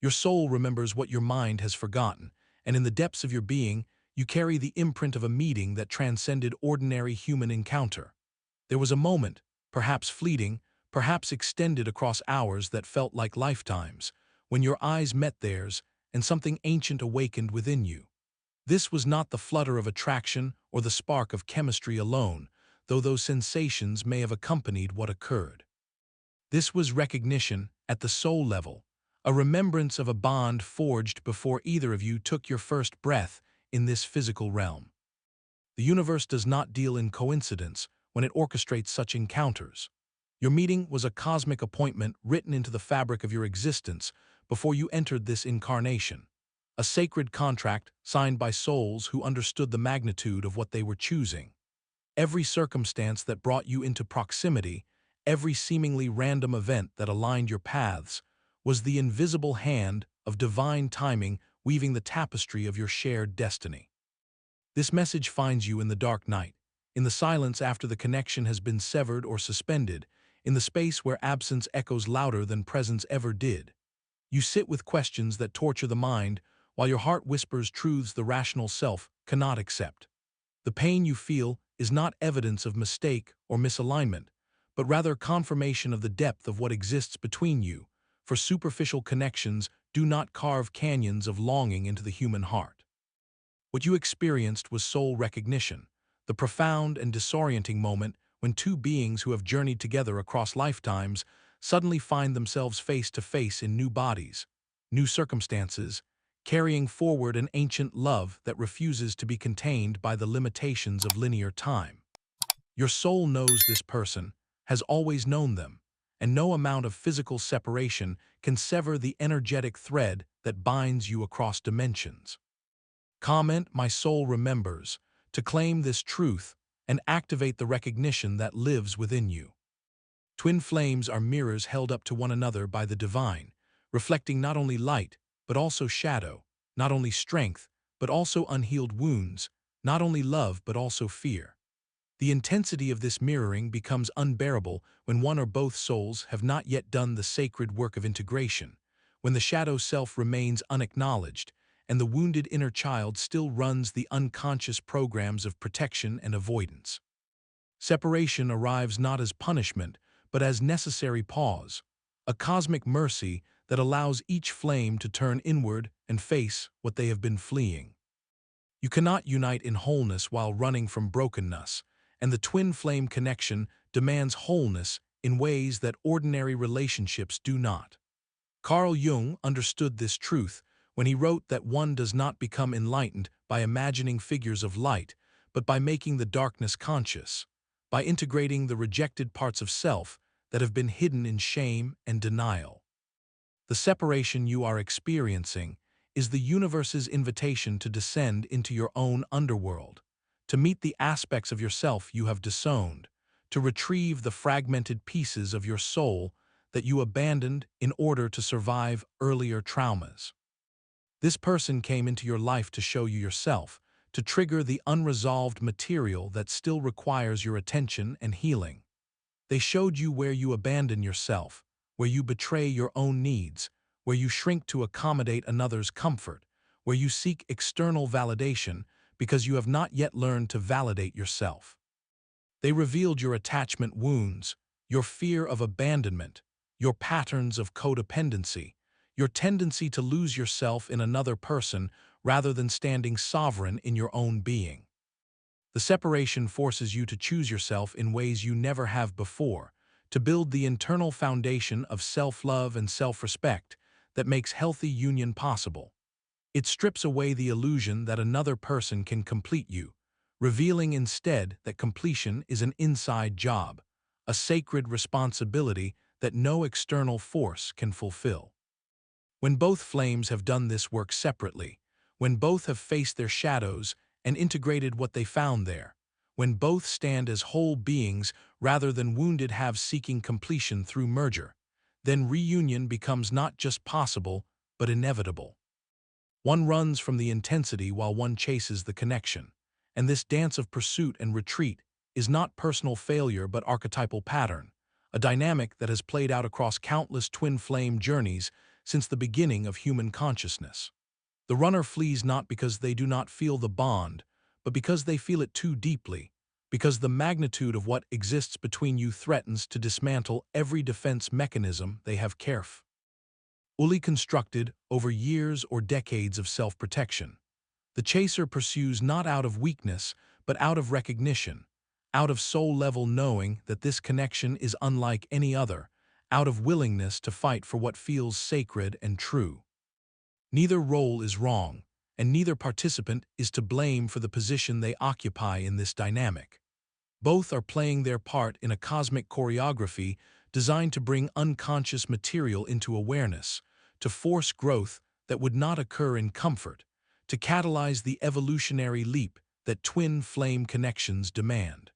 Your soul remembers what your mind has forgotten, and in the depths of your being, you carry the imprint of a meeting that transcended ordinary human encounter. There was a moment, perhaps fleeting, perhaps extended across hours that felt like lifetimes, when your eyes met theirs and something ancient awakened within you. This was not the flutter of attraction or the spark of chemistry alone, though those sensations may have accompanied what occurred. This was recognition at the soul level, a remembrance of a bond forged before either of you took your first breath in this physical realm. The universe does not deal in coincidence when it orchestrates such encounters. Your meeting was a cosmic appointment written into the fabric of your existence before you entered this incarnation, a sacred contract signed by souls who understood the magnitude of what they were choosing. Every circumstance that brought you into proximity, every seemingly random event that aligned your paths, was the invisible hand of divine timing weaving the tapestry of your shared destiny. This message finds you in the dark night, in the silence after the connection has been severed or suspended, in the space where absence echoes louder than presence ever did. You sit with questions that torture the mind, while your heart whispers truths the rational self cannot accept. The pain you feel is not evidence of mistake or misalignment, but rather confirmation of the depth of what exists between you, for superficial connections do not carve canyons of longing into the human heart. What you experienced was soul recognition, the profound and disorienting moment when two beings who have journeyed together across lifetimes suddenly find themselves face to face in new bodies, new circumstances, carrying forward an ancient love that refuses to be contained by the limitations of linear time. Your soul knows this person, has always known them, and no amount of physical separation can sever the energetic thread that binds you across dimensions. Comment "My soul remembers" to claim this truth and activate the recognition that lives within you. Twin flames are mirrors held up to one another by the divine, reflecting not only light, but also shadow, not only strength, but also unhealed wounds, not only love, but also fear. The intensity of this mirroring becomes unbearable when one or both souls have not yet done the sacred work of integration, when the shadow self remains unacknowledged, and the wounded inner child still runs the unconscious programs of protection and avoidance. Separation arrives not as punishment, but as necessary pause, a cosmic mercy that allows each flame to turn inward and face what they have been fleeing. You cannot unite in wholeness while running from brokenness, and the twin flame connection demands wholeness in ways that ordinary relationships do not. Carl Jung understood this truth when he wrote that one does not become enlightened by imagining figures of light, but by making the darkness conscious, by integrating the rejected parts of self that have been hidden in shame and denial. The separation you are experiencing is the universe's invitation to descend into your own underworld, to meet the aspects of yourself you have disowned, to retrieve the fragmented pieces of your soul that you abandoned in order to survive earlier traumas. This person came into your life to show you yourself, to trigger the unresolved material that still requires your attention and healing. They showed you where you abandon yourself, where you betray your own needs, where you shrink to accommodate another's comfort, where you seek external validation because you have not yet learned to validate yourself. They revealed your attachment wounds, your fear of abandonment, your patterns of codependency, your tendency to lose yourself in another person rather than standing sovereign in your own being. The separation forces you to choose yourself in ways you never have before, to build the internal foundation of self-love and self-respect that makes healthy union possible. It strips away the illusion that another person can complete you, revealing instead that completion is an inside job, a sacred responsibility that no external force can fulfill. When both flames have done this work separately, when both have faced their shadows and integrated what they found there, when both stand as whole beings rather than wounded halves seeking completion through merger, then reunion becomes not just possible, but inevitable. One runs from the intensity while one chases the connection, and this dance of pursuit and retreat is not personal failure but archetypal pattern, a dynamic that has played out across countless twin flame journeys since the beginning of human consciousness. The runner flees not because they do not feel the bond, but because they feel it too deeply, because the magnitude of what exists between you threatens to dismantle every defense mechanism they have carefully constructed over years or decades of self-protection. The chaser pursues not out of weakness, but out of recognition, out of soul-level knowing that this connection is unlike any other, out of willingness to fight for what feels sacred and true. Neither role is wrong, and neither participant is to blame for the position they occupy in this dynamic. Both are playing their part in a cosmic choreography designed to bring unconscious material into awareness, to force growth that would not occur in comfort, to catalyze the evolutionary leap that twin flame connections demand.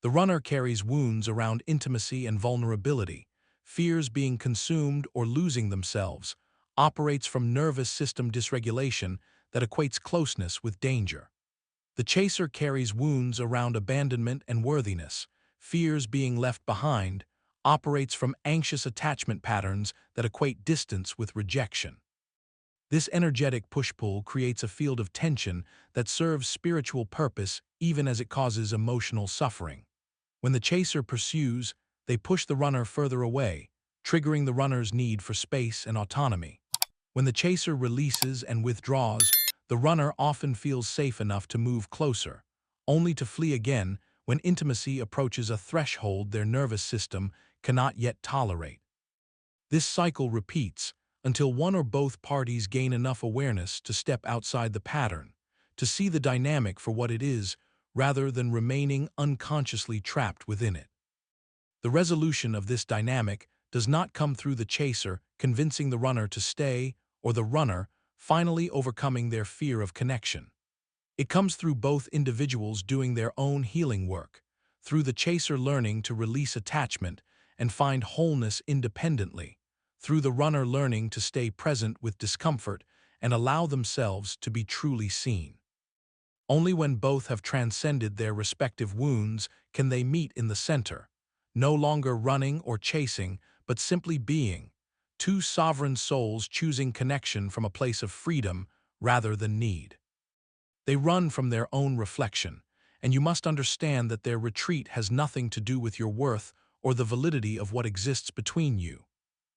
The runner carries wounds around intimacy and vulnerability, fears being consumed or losing themselves, operates from nervous system dysregulation that equates closeness with danger. The chaser carries wounds around abandonment and worthiness, fears being left behind, operates from anxious attachment patterns that equate distance with rejection. This energetic push-pull creates a field of tension that serves spiritual purpose even as it causes emotional suffering. When the chaser pursues, they push the runner further away, triggering the runner's need for space and autonomy. When the chaser releases and withdraws, the runner often feels safe enough to move closer, only to flee again when intimacy approaches a threshold their nervous system cannot yet tolerate. This cycle repeats until one or both parties gain enough awareness to step outside the pattern, to see the dynamic for what it is rather than remaining unconsciously trapped within it. The resolution of this dynamic does not come through the chaser convincing the runner to stay or the runner finally overcoming their fear of connection. It comes through both individuals doing their own healing work, through the chaser learning to release attachment and find wholeness independently, through the runner learning to stay present with discomfort and allow themselves to be truly seen. Only when both have transcended their respective wounds can they meet in the center, no longer running or chasing, but simply being, two sovereign souls choosing connection from a place of freedom rather than need. They run from their own reflection, and you must understand that their retreat has nothing to do with your worth or the validity of what exists between you.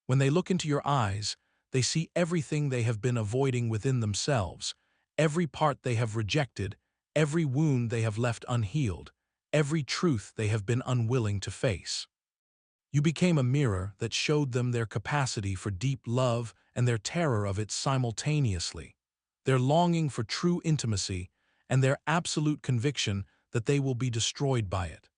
When they look into your eyes, they see everything they have been avoiding within themselves, every part they have rejected, every wound they have left unhealed, every truth they have been unwilling to face. You became a mirror that showed them their capacity for deep love and their terror of it simultaneously, their longing for true intimacy and their absolute conviction that they will be destroyed by it.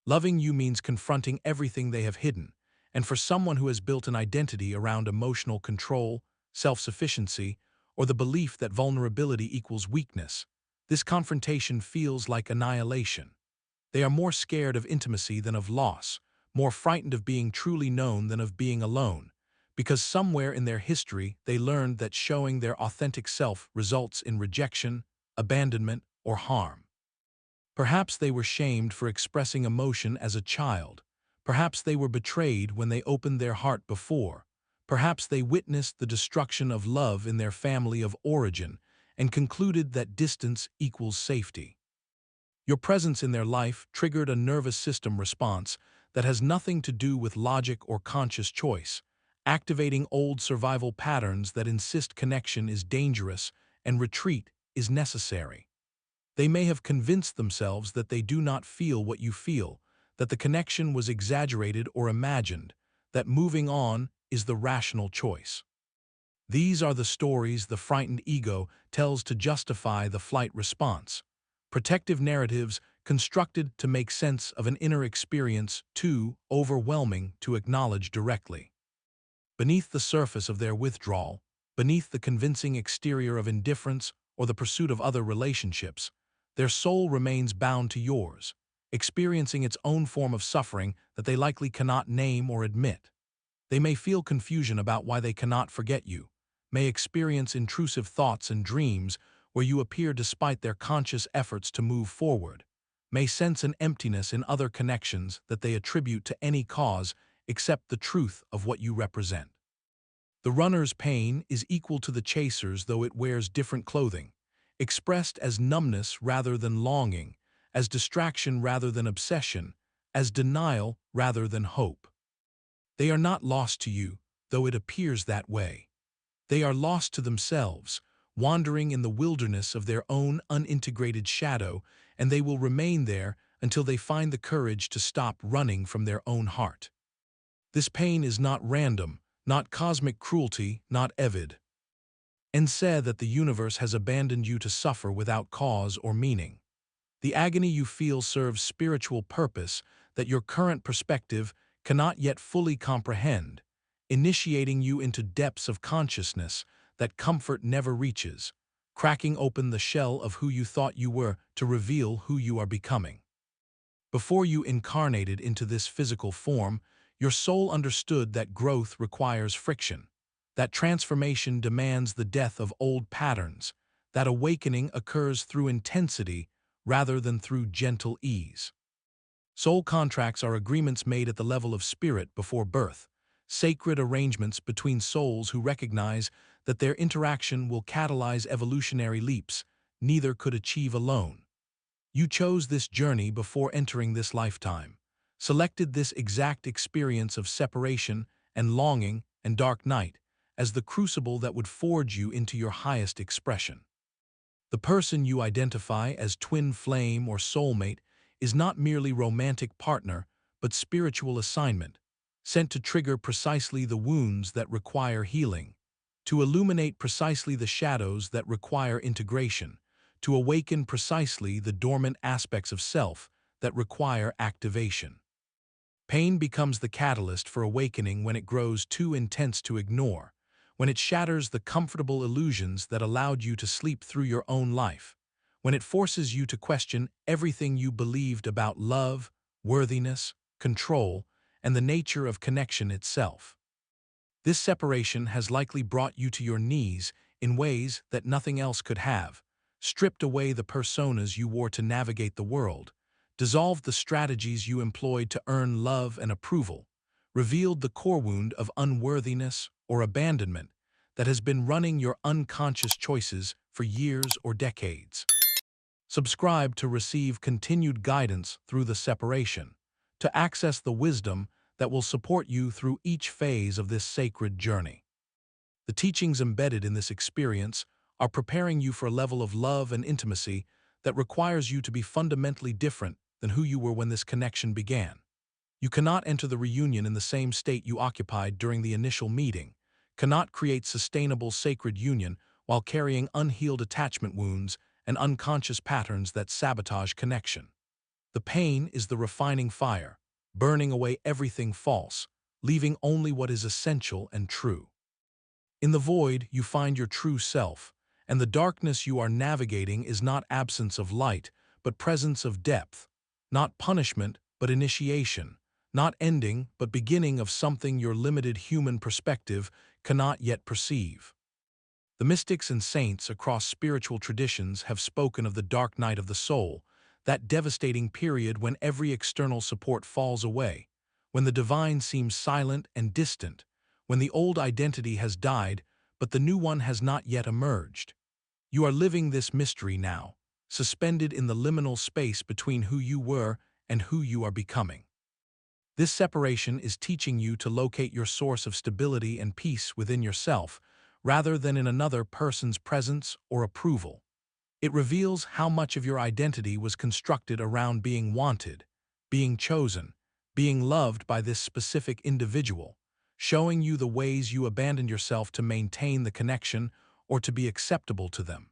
Loving you means confronting everything they have hidden, and for someone who has built an identity around emotional control, self-sufficiency, or the belief that vulnerability equals weakness, this confrontation feels like annihilation. They are more scared of intimacy than of loss, more frightened of being truly known than of being alone, because somewhere in their history they learned that showing their authentic self results in rejection, abandonment, or harm. Perhaps they were shamed for expressing emotion as a child. Perhaps they were betrayed when they opened their heart before. Perhaps they witnessed the destruction of love in their family of origin and concluded that distance equals safety. Your presence in their life triggered a nervous system response that has nothing to do with logic or conscious choice, activating old survival patterns that insist connection is dangerous and retreat is necessary. They may have convinced themselves that they do not feel what you feel, that the connection was exaggerated or imagined, that moving on is the rational choice. These are the stories the frightened ego tells to justify the flight response. Protective narratives constructed to make sense of an inner experience too overwhelming to acknowledge directly. Beneath the surface of their withdrawal, beneath the convincing exterior of indifference or the pursuit of other relationships, their soul remains bound to yours, experiencing its own form of suffering that they likely cannot name or admit. They may feel confusion about why they cannot forget you, may experience intrusive thoughts and dreams where you appear despite their conscious efforts to move forward, may sense an emptiness in other connections that they attribute to any cause except the truth of what you represent. The runner's pain is equal to the chaser's, though it wears different clothing, expressed as numbness rather than longing, as distraction rather than obsession, as denial rather than hope. They are not lost to you, though it appears that way. They are lost to themselves, wandering in the wilderness of their own unintegrated shadow, and they will remain there until they find the courage to stop running from their own heart. This pain is not random, not cosmic cruelty, not evid. And said that the universe has abandoned you to suffer without cause or meaning. The agony you feel serves spiritual purpose that your current perspective cannot yet fully comprehend, initiating you into depths of consciousness that comfort never reaches, cracking open the shell of who you thought you were to reveal who you are becoming. Before you incarnated into this physical form, your soul understood that growth requires friction, that transformation demands the death of old patterns, that awakening occurs through intensity rather than through gentle ease. Soul contracts are agreements made at the level of spirit before birth, sacred arrangements between souls who recognize that their interaction will catalyze evolutionary leaps neither could achieve alone. You chose this journey before entering this lifetime, selected this exact experience of separation and longing and dark night as the crucible that would forge you into your highest expression. The person you identify as twin flame or soulmate is not merely romantic partner, but spiritual assignment, sent to trigger precisely the wounds that require healing, to illuminate precisely the shadows that require integration, to awaken precisely the dormant aspects of self that require activation. Pain becomes the catalyst for awakening when it grows too intense to ignore, when it shatters the comfortable illusions that allowed you to sleep through your own life, when it forces you to question everything you believed about love, worthiness, control, and the nature of connection itself. This separation has likely brought you to your knees in ways that nothing else could have, stripped away the personas you wore to navigate the world, dissolved the strategies you employed to earn love and approval, revealed the core wound of unworthiness or abandonment that has been running your unconscious choices for years or decades. Subscribe to receive continued guidance through the separation, to access the wisdom that will support you through each phase of this sacred journey. The teachings embedded in this experience are preparing you for a level of love and intimacy that requires you to be fundamentally different than who you were when this connection began. You cannot enter the reunion in the same state you occupied during the initial meeting, cannot create sustainable sacred union while carrying unhealed attachment wounds and unconscious patterns that sabotage connection. The pain is the refining fire, burning away everything false, leaving only what is essential and true. In the void, you find your true self, and the darkness you are navigating is not absence of light, but presence of depth, not punishment, but initiation, not ending, but beginning of something your limited human perspective cannot yet perceive. The mystics and saints across spiritual traditions have spoken of the dark night of the soul, that devastating period when every external support falls away, when the divine seems silent and distant, when the old identity has died, but the new one has not yet emerged. You are living this mystery now, suspended in the liminal space between who you were and who you are becoming. This separation is teaching you to locate your source of stability and peace within yourself, rather than in another person's presence or approval. It reveals how much of your identity was constructed around being wanted, being chosen, being loved by this specific individual, showing you the ways you abandoned yourself to maintain the connection or to be acceptable to them.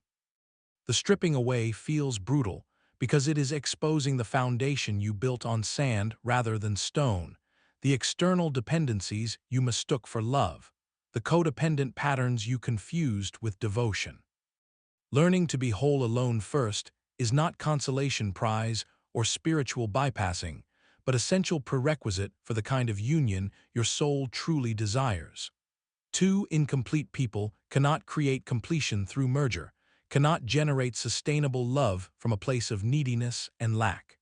The stripping away feels brutal because it is exposing the foundation you built on sand rather than stone, the external dependencies you mistook for love, the codependent patterns you confused with devotion. Learning to be whole alone first is not consolation prize or spiritual bypassing, but essential prerequisite for the kind of union your soul truly desires. Two incomplete people cannot create completion through merger, cannot generate sustainable love from a place of neediness and lack.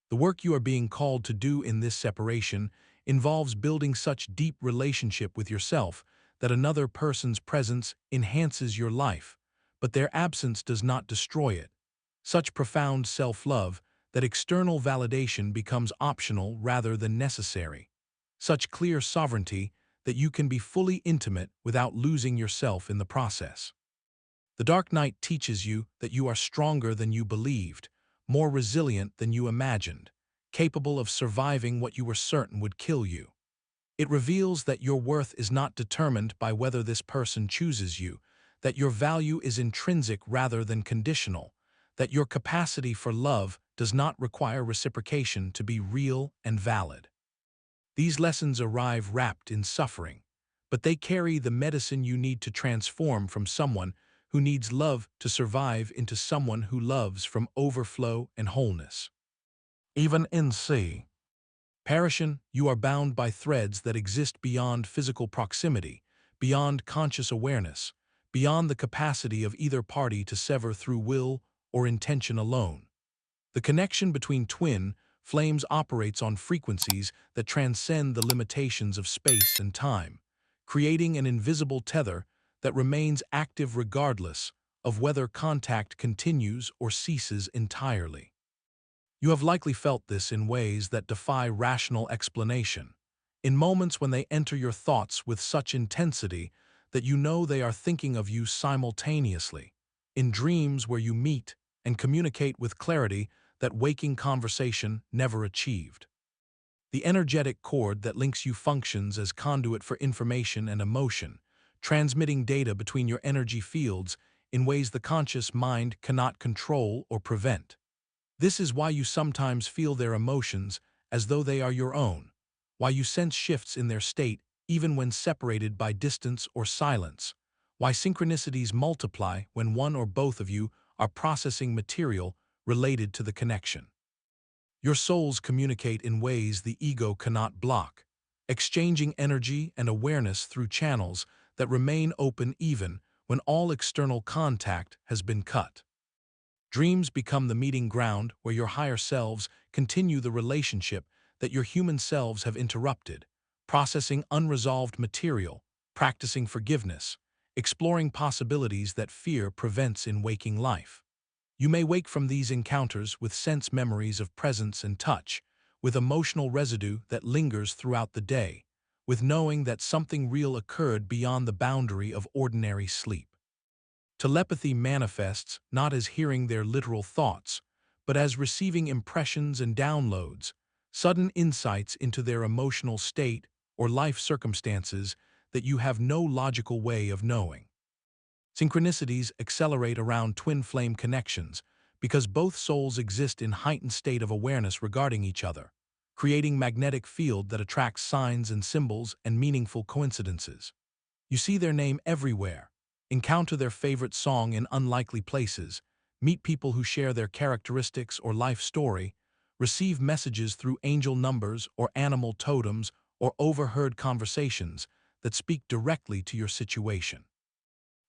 The work you are being called to do in this separation involves building such deep relationship with yourself that another person's presence enhances your life, but their absence does not destroy it. Such profound self-love that external validation becomes optional rather than necessary. Such clear sovereignty that you can be fully intimate without losing yourself in the process. The dark night teaches you that you are stronger than you believed, more resilient than you imagined, capable of surviving what you were certain would kill you. It reveals that your worth is not determined by whether this person chooses you, that your value is intrinsic rather than conditional, that your capacity for love does not require reciprocation to be real and valid. These lessons arrive wrapped in suffering, but they carry the medicine you need to transform from someone who needs love to survive into someone who loves from overflow and wholeness. Even in sea. Parisian, you are bound by threads that exist beyond physical proximity, beyond conscious awareness, beyond the capacity of either party to sever through will or intention alone. The connection between twin flames operates on frequencies that transcend the limitations of space and time, creating an invisible tether that remains active regardless of whether contact continues or ceases entirely. You have likely felt this in ways that defy rational explanation, in moments when they enter your thoughts with such intensity that you know they are thinking of you simultaneously, in dreams where you meet and communicate with clarity that waking conversation never achieved. The energetic cord that links you functions as conduit for information and emotion, transmitting data between your energy fields in ways the conscious mind cannot control or prevent. This is why you sometimes feel their emotions as though they are your own, why you sense shifts in their state even when separated by distance or silence, why synchronicities multiply when one or both of you are processing material related to the connection. Your souls communicate in ways the ego cannot block, exchanging energy and awareness through channels that remain open even when all external contact has been cut. Dreams become the meeting ground where your higher selves continue the relationship that your human selves have interrupted, processing unresolved material, practicing forgiveness, exploring possibilities that fear prevents in waking life. You may wake from these encounters with sense memories of presence and touch, with emotional residue that lingers throughout the day, with knowing that something real occurred beyond the boundary of ordinary sleep. Telepathy manifests not as hearing their literal thoughts, but as receiving impressions and downloads, sudden insights into their emotional state or life circumstances that you have no logical way of knowing. Synchronicities accelerate around twin flame connections because both souls exist in heightened state of awareness regarding each other, creating magnetic field that attracts signs and symbols and meaningful coincidences. You see their name everywhere, encounter their favorite song in unlikely places, meet people who share their characteristics or life story, receive messages through angel numbers or animal totems or overheard conversations that speak directly to your situation.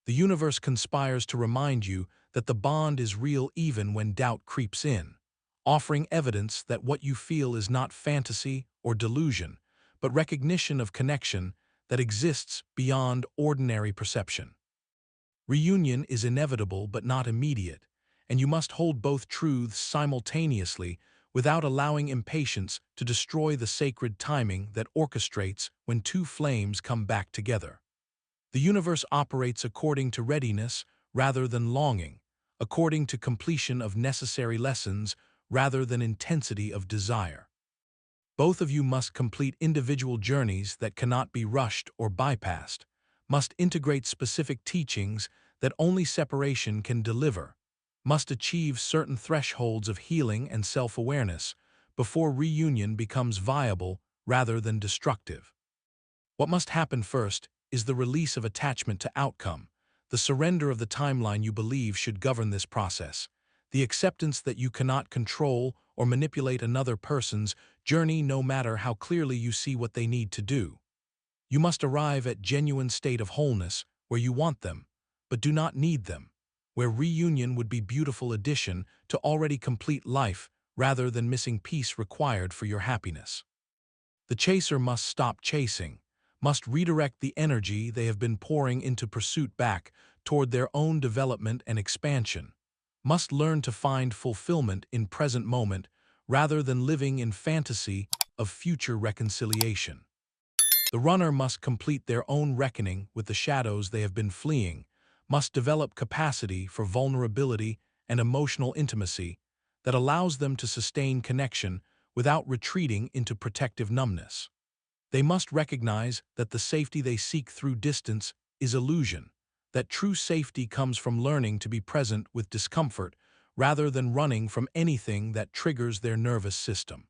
The universe conspires to remind you that the bond is real even when doubt creeps in, offering evidence that what you feel is not fantasy or delusion, but recognition of connection that exists beyond ordinary perception. Reunion is inevitable but not immediate, and you must hold both truths simultaneously without allowing impatience to destroy the sacred timing that orchestrates when two flames come back together. The universe operates according to readiness rather than longing, according to completion of necessary lessons rather than intensity of desire. Both of you must complete individual journeys that cannot be rushed or bypassed, must integrate specific teachings that only separation can deliver, must achieve certain thresholds of healing and self-awareness before reunion becomes viable rather than destructive. What must happen first is the release of attachment to outcome, the surrender of the timeline you believe should govern this process, the acceptance that you cannot control or manipulate another person's journey no matter how clearly you see what they need to do. You must arrive at genuine state of wholeness where you want them, but do not need them, where reunion would be beautiful addition to already complete life rather than missing piece required for your happiness. The chaser must stop chasing, must redirect the energy they have been pouring into pursuit back toward their own development and expansion, must learn to find fulfillment in present moment rather than living in fantasy of future reconciliation. The runner must complete their own reckoning with the shadows they have been fleeing, must develop capacity for vulnerability and emotional intimacy that allows them to sustain connection without retreating into protective numbness. They must recognize that the safety they seek through distance is illusion, that true safety comes from learning to be present with discomfort rather than running from anything that triggers their nervous system.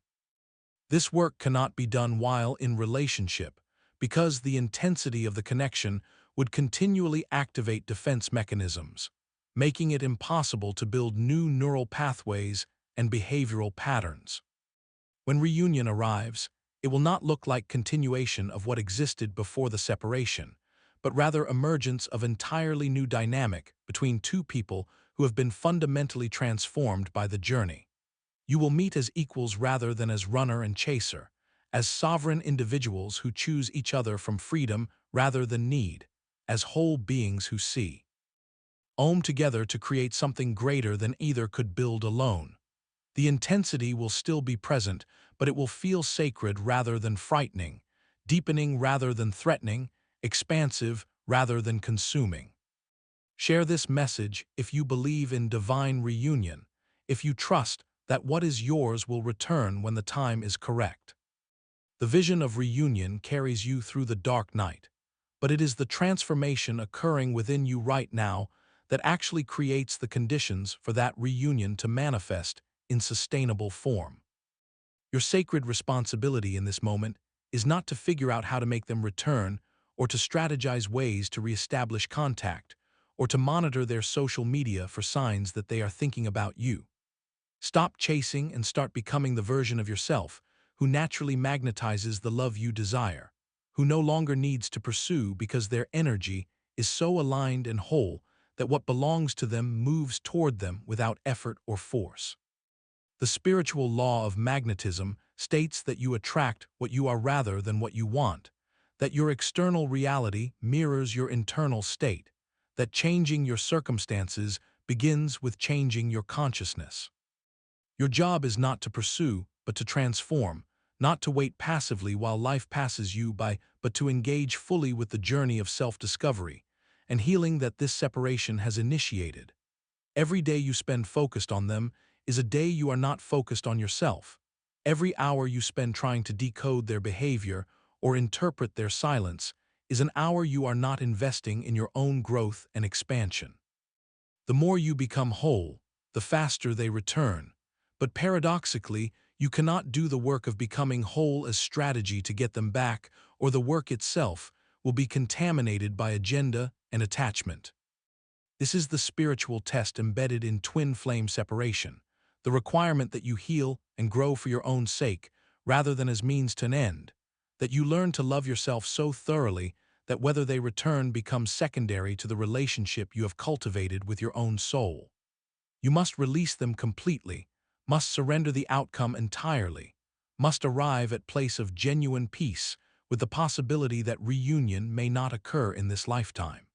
This work cannot be done while in relationship, because the intensity of the connection would continually activate defense mechanisms, making it impossible to build new neural pathways and behavioral patterns. When reunion arrives, it will not look like continuation of what existed before the separation, but rather emergence of entirely new dynamic between two people who have been fundamentally transformed by the journey. You will meet as equals rather than as runner and chaser, as sovereign individuals who choose each other from freedom rather than need, as whole beings who see together to create something greater than either could build alone. The intensity will still be present, but it will feel sacred rather than frightening, deepening rather than threatening, expansive rather than consuming. Share this message if you believe in divine reunion, if you trust that what is yours will return when the time is correct. The vision of reunion carries you through the dark night, but it is the transformation occurring within you right now that actually creates the conditions for that reunion to manifest in sustainable form. Your sacred responsibility in this moment is not to figure out how to make them return or to strategize ways to reestablish contact or to monitor their social media for signs that they are thinking about you. Stop chasing and start becoming the version of yourself who naturally magnetizes the love you desire, who no longer needs to pursue because their energy is so aligned and whole that what belongs to them moves toward them without effort or force. The spiritual law of magnetism states that you attract what you are rather than what you want, that your external reality mirrors your internal state, that changing your circumstances begins with changing your consciousness. Your job is not to pursue, but to transform, not to wait passively while life passes you by, but to engage fully with the journey of self-discovery and healing that this separation has initiated. Every day you spend focused on them is a day you are not focused on yourself. Every hour you spend trying to decode their behavior or interpret their silence is an hour you are not investing in your own growth and expansion. The more you become whole, the faster they return. But paradoxically, you cannot do the work of becoming whole as strategy to get them back, or the work itself will be contaminated by agenda and attachment. This is the spiritual test embedded in twin flame separation, the requirement that you heal and grow for your own sake, rather than as means to an end, that you learn to love yourself so thoroughly that whether they return becomes secondary to the relationship you have cultivated with your own soul. You must release them completely, must surrender the outcome entirely, must arrive at place of genuine peace with the possibility that reunion may not occur in this lifetime.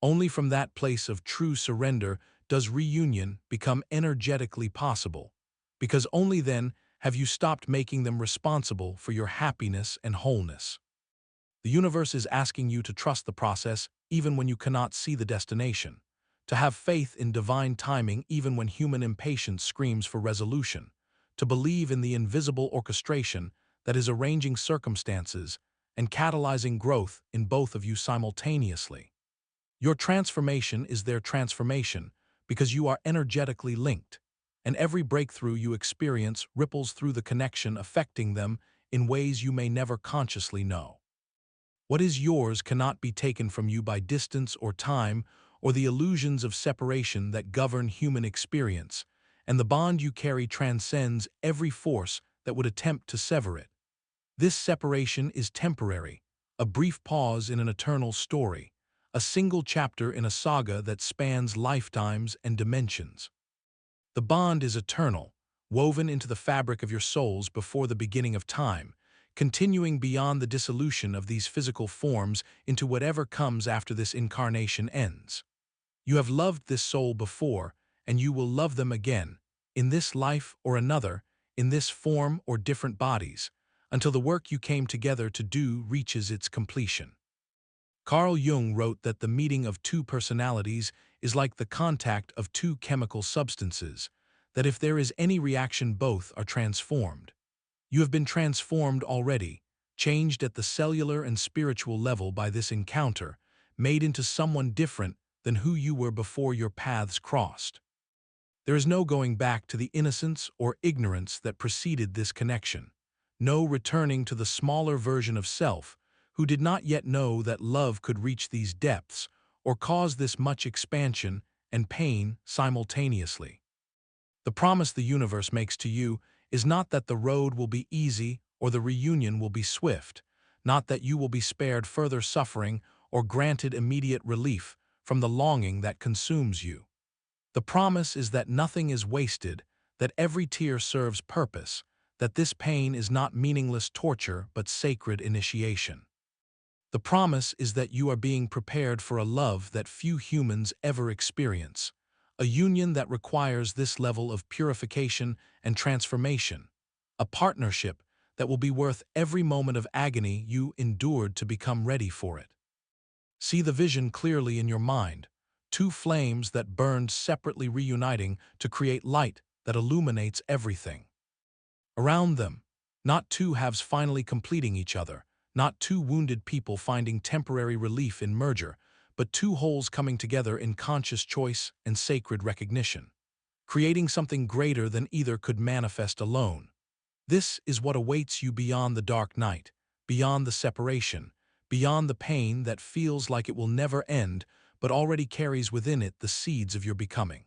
Only from that place of true surrender does reunion become energetically possible, because only then have you stopped making them responsible for your happiness and wholeness. The universe is asking you to trust the process even when you cannot see the destination, to have faith in divine timing even when human impatience screams for resolution, to believe in the invisible orchestration that is arranging circumstances and catalyzing growth in both of you simultaneously. Your transformation is their transformation because you are energetically linked, and every breakthrough you experience ripples through the connection affecting them in ways you may never consciously know. What is yours cannot be taken from you by distance or time or the illusions of separation that govern human experience, and the bond you carry transcends every force that would attempt to sever it. This separation is temporary, a brief pause in an eternal story, a single chapter in a saga that spans lifetimes and dimensions. The bond is eternal, woven into the fabric of your souls before the beginning of time, continuing beyond the dissolution of these physical forms into whatever comes after this incarnation ends. You have loved this soul before, and you will love them again, in this life or another, in this form or different bodies, until the work you came together to do reaches its completion. Carl Jung wrote that the meeting of two personalities is like the contact of two chemical substances, that if there is any reaction both are transformed. You have been transformed already, changed at the cellular and spiritual level by this encounter, made into someone different than who you were before your paths crossed. There is no going back to the innocence or ignorance that preceded this connection, no returning to the smaller version of self who did not yet know that love could reach these depths or cause this much expansion and pain simultaneously. The promise the universe makes to you is not that the road will be easy or the reunion will be swift, not that you will be spared further suffering or granted immediate relief from the longing that consumes you. The promise is that nothing is wasted, that every tear serves purpose, that this pain is not meaningless torture but sacred initiation. The promise is that you are being prepared for a love that few humans ever experience, a union that requires this level of purification and transformation, a partnership that will be worth every moment of agony you endured to become ready for it. See the vision clearly in your mind, two flames that burned separately reuniting to create light that illuminates everything. Around them, not two halves finally completing each other, not two wounded people finding temporary relief in merger, but two wholes coming together in conscious choice and sacred recognition, creating something greater than either could manifest alone. This is what awaits you beyond the dark night, beyond the separation, beyond the pain that feels like it will never end but already carries within it the seeds of your becoming.